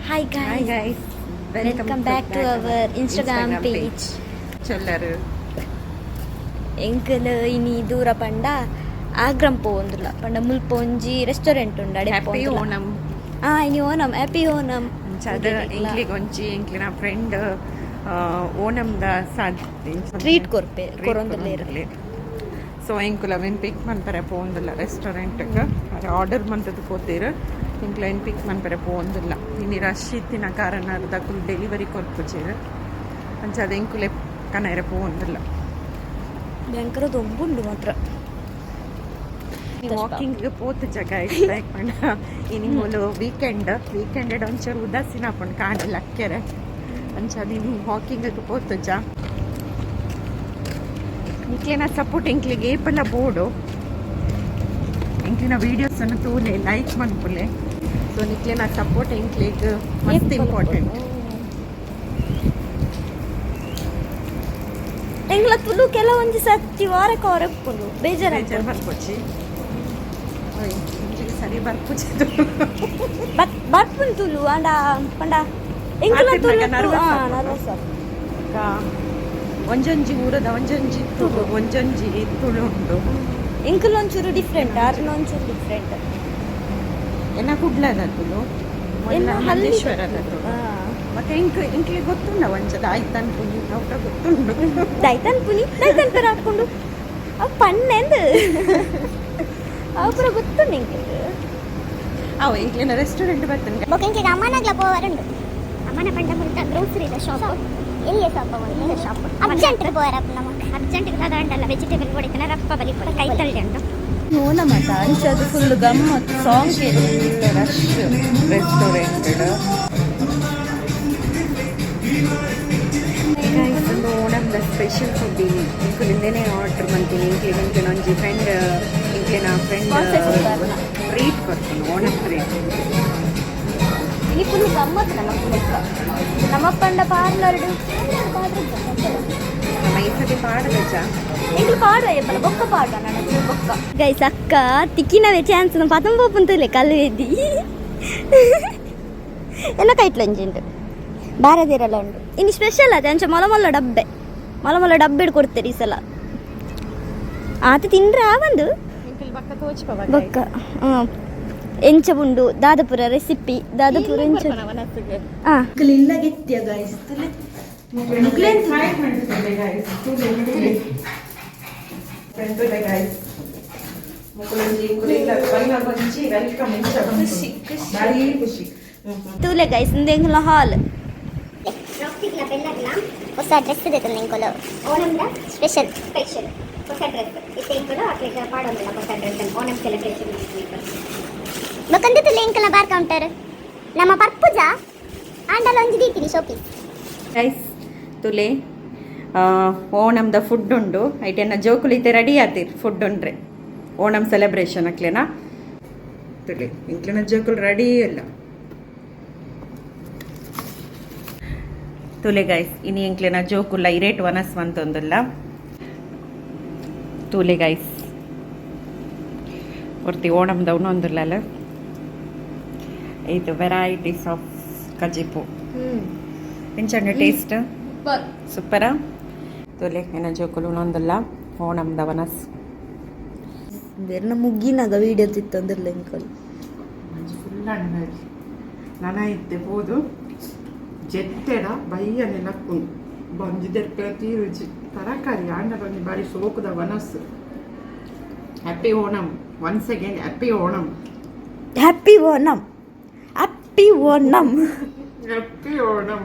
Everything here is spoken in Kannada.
Hi guys. Welcome back to our Instagram page. Chellaru. Enkulu ini dura panda Agram povundula. Panda mulponji restaurant undade Happy Onam. Ini Onam. Happy Onam. Chada enkli gonchi enkli na friend Onam da sad treat korondule irle. So enkula wen pick manpare povundula restaurant ga order mantadu potira. ಇಂಕ್ಲೈನ್ ಪಿಕ್ ಮನ್ಪರೆ ಪೋಂದಿಲ್ಲ ಇನ್ನು ರಶ್ ಇತ್ತಿನ ಕಾರಣ ಅರ್ಧಕ್ಕೂ ಡೆಲಿವರಿ ಕೊರ್ಪುಚೇರು ಅಂಚ ಅದು ಎಂಕುಲೆ ಕನೈರೆ ಪೋಂದಿಲ್ಲ ಭಯಂಕರ ದೊಂಬುಂಡು ಮಾತ್ರ ವಾಕಿಂಗ್ ಪೋತು ಜಾಗ ಲೈಕ್ ಪಂಡ ಇನ್ನು ಮೂಲು ವೀಕೆಂಡ್ ಒಂಚೂರು ಉದಾಸೀನ ಹಾಕೊಂಡು ಕಾಣಿಲ್ಲ ಅಕ್ಕೆರೆ ಅಂಚ ನೀನು ವಾಕಿಂಗ್ ಪೋತು ಜಾ ಇಂಕ್ಲೇನ ಸಪೋರ್ಟ್ ಇಂಕ್ಲಿಗೆ ಏಪಲ್ಲ ಬೋರ್ಡು ಇಂಕ್ಲಿನ ವೀಡಿಯೋಸ್ ಅನ್ನು ತೂಲೆ ಲೈಕ್ ಮನ್ಪುಲೆ ಸೊ ನಿಕ್ಲಿನ ಸಪೋರ್ಟ್ ಇಂಕ್ಲಿಗೆ ಮಸ್ತ್ ಇಂಪಾರ್ಟೆಂಟ್ ಎಂಗ್ಲ ತುಳು ಕೆಲವೊಂದು ಸತಿ ವಾರಕ್ಕೆ ಹೊರಪ್ಪುಂಡು ಬೇಜಾರು ಬರ್ಪುಚ್ಚಿ ಇಂಕ್ಲಿಗೆ ಸರಿ ಬರ್ಪುಚ್ಚಿ ಬರ್ಪುನ್ ತುಳು ಅಂಡ ಪಂಡ ಎಂಗ್ಲ ತುಳು ನರ್ವಸ್ ಒಂಜೊಂಜಿ ಊರದ ಒಂಜೊಂಜಿ ತುಳು ಉಂಟು ಇಂಕಲೊಂಚೂರು ಡಿಫ್ರೆಂಟ್ ಅರ್ನೊಂಚೂರು ಡಿಫ್ರೆಂಟ್ ಎನ್ನ ಕುಡ್ಲದ ತುಳು ಮಲ್ಲೇಶ್ವರದ ತುಳು ಮತ್ತೆ ಇಂಕ್ಲಿ ಗೊತ್ತುಂಡ ಒಂಚದ ಆಯ್ತನ್ ಪುನಿ ಔಟ ಗೊತ್ತುಂಡು ದೈತನ್ ಪರ ಹಾಕೊಂಡು ಅವು ಪಣ್ಣೆಂದು ಅವು ಪುರ ಗೊತ್ತುಂಡು ಇಂಕ್ಲಿ ಅವ ಇಂಕ್ಲಿನ ರೆಸ್ಟೋರೆಂಟ್ ಬರ್ತಂಗೆ ಬೊಕೆಂಗೆ ಅಮ್ಮನಗ್ಲ ಪೋವರುಂಡು ಅಮ್ಮನ ಪಂಡ ಮುಲ್ತ ಗ್ರೋಸರಿ ಶಾಪ್ ಎಲ್ಲಿಯ ಶಾಪ್ ಒಂದು ಶಾಪ್ ಅರ್ಜೆಂಟ್ ಪೋವರಪ್ಪ ನಮಗೆ ಅರ್ಜೆಂಟ್ ಸಾಧಾರಣ ವೆಜಿಟೇಬಲ್ ಕೊಡಿತನ ರಪ್ಪ ಬಲಿ ಕೈ ತಳ್ಳಿ ಉಂಟು ನೋನ ಮತ ಅಂಚದು ಫುಲ್ ಗಮ್ಮತ್ ಸಾಂಗ್ ಕೇಳಿ ರಶ್ ರೆಸ್ಟೋರೆಂಟ್ ಒಂದು ಓಣಂದ ಸ್ಪೆಷಲ್ ಫುಡ್ ಇಂಕಲಿಂದೇನೆ ಆರ್ಡರ್ ಮಾಡ್ತೀನಿ ಇಂಕ್ಲಿಗೆ ಒಂಜಿ ಫ್ರೆಂಡ್ ಇಂಕ್ಲಿನ ಫ್ರೆಂಡ್ ಟ್ರೀಟ್ ಕೊಡ್ತೀನಿ ಓಣಂ ಟ್ರೀಟ್ ini full ಗಮ್ಮತ್ ನಮ್ಮ ಪಂಡ ಪಾರ್ಲರ್ಡು ನಮ್ಮ ಈ ಸತಿ ಪಾಡದಜ್ಜ ಎಂಗ್ಲು ಪಾಡುವ ಎಪ್ಪಲ ಬೊಕ್ಕ ಪಾಡುವ ನನ್ನ ಬೊಕ್ಕ ಗೈಸ್ ಅಕ್ಕ ತಿಕ್ಕಿನವೇ ಚಾನ್ಸ್ ಪತಂಬ ಪುಂತಲೆ ಕಲ್ವೆದ್ದಿ ಎಲ್ಲ ಕೈಟ್ಲಂಜುಂಟು ಬಾರದಿರಲ್ಲ ಉಂಟು ಇನ್ನು ಸ್ಪೆಷಲ್ ಅದೇ ಅಂಚ ಮೊಲ ಡಬ್ಬೆ ಕೊಡ್ತೀರಿ ಈ ಸಲ ಆತ ತಿಂದ್ರೆ ಒಂದು ಬೊಕ್ಕ ಎಂಚ ಉಂಡು ದಾದಪುರ ರೆಸಿಪಿ ದಾದಪುರ ಎಂಚ ಇಲ್ಲ ಗೆತ್ಯ ಗೈಸ್ ತೂಲೆ ಗೈಸ್ ಇಂದೆಂಗ್ಲ ಹಾಲ್ ರಾಕ್ಟಿಗ್ಲ ಬೆಲ್ಲಗ್ಲ ಹೊಸ ಡ್ರೆಸ್ ಇದೆ ನಿಂಕೊಲ ಓಣಂದ ಸ್ಪೆಷಲ್ ಹೊಸ ಡ್ರೆಸ್ ಇತ್ತೇಂಕೊಲ ಅಟ್ಲಿಗೆ ಪಾಡೋದಿಲ್ಲ ಹೊಸ ಡ್ರೆಸ್ ಓಣಂ ಸೆಲೆಬ್ರೇಷನ್ ಬಕಂದಿತ್ತು ಲಿಂಕ್ಲ ಬಾರ್ ಕೌಂಟರ್ ನಮ್ಮ ಪರ್ಪುಜ ಆಂಡಲ ಒಂಜಿ ದೀತಿನಿ ಶೋಪೀಸ್ ಗೈಸ್ ತುಲೆ ಓಣಂದ ಫುಡ್ ಉಂಡು ಐಟೆನ್ನ ಜೋಕುಲಿತೆ ರೆಡಿ ಆತಿರ್ ಫುಡ್ ಉಂಡ್ರೆ ಓಣಂ ಸೆಲೆಬ್ರೇಷನ್ ಅಕ್ಲೆನಾ ತುಲೆ ಇಂಕ್ಲಿನ ಜೋಕುಲು ರೆಡಿ ಇಲ್ಲ ತುಲೆ ಗೈಸ್ ಇನಿ ಇಂಕ್ಲಿನ ಜೋಕುಲ್ಲ ಇರೇಟ್ ವನಸ್ ಮಂತೊಂದುಲ್ಲ ತುಲೆ ಗೈಸ್ ಒರ್ತಿ ಓಣಂದ ಉನ್ನೊಂದುಲ್ಲ ಇದು ವೆರೈಟೀಸ್ ಆಫ್ ಕಜಿಪು ಎಂಚಂಡ ಟೇಸ್ಟ್ ಸೂಪರಾ ತೊಲೆ ಏನ ಜೋಕುಲು ಉನ್ನೊಂದುಲ್ಲ ಓಣಂದ ವನಸ್ ಬೆರ್ನ ಮುಗ್ಗಿನಾಗ ವಿಡಿಯೋ ತಿತ್ತೊಂದಿರ್ಲ ಎಂಕಲ್ ಫುಲ್ ಅಂಡಾಜಿ ನನ ಇತ್ತೆ ಹೋದು ಜೆತ್ತೆಡ ಬೈಯನ್ನೆಲ್ಲ ಬಂಜಿದೆರ್ಪೆಲ ತೀರುಜಿ ತರಕಾರಿ ಆಂಡಲೊಂದು ಬಾರಿ ಸೋಕುದ ವನಸ್ಸು happy Onam once again happy Onam happy Onam happy Onam happy Onam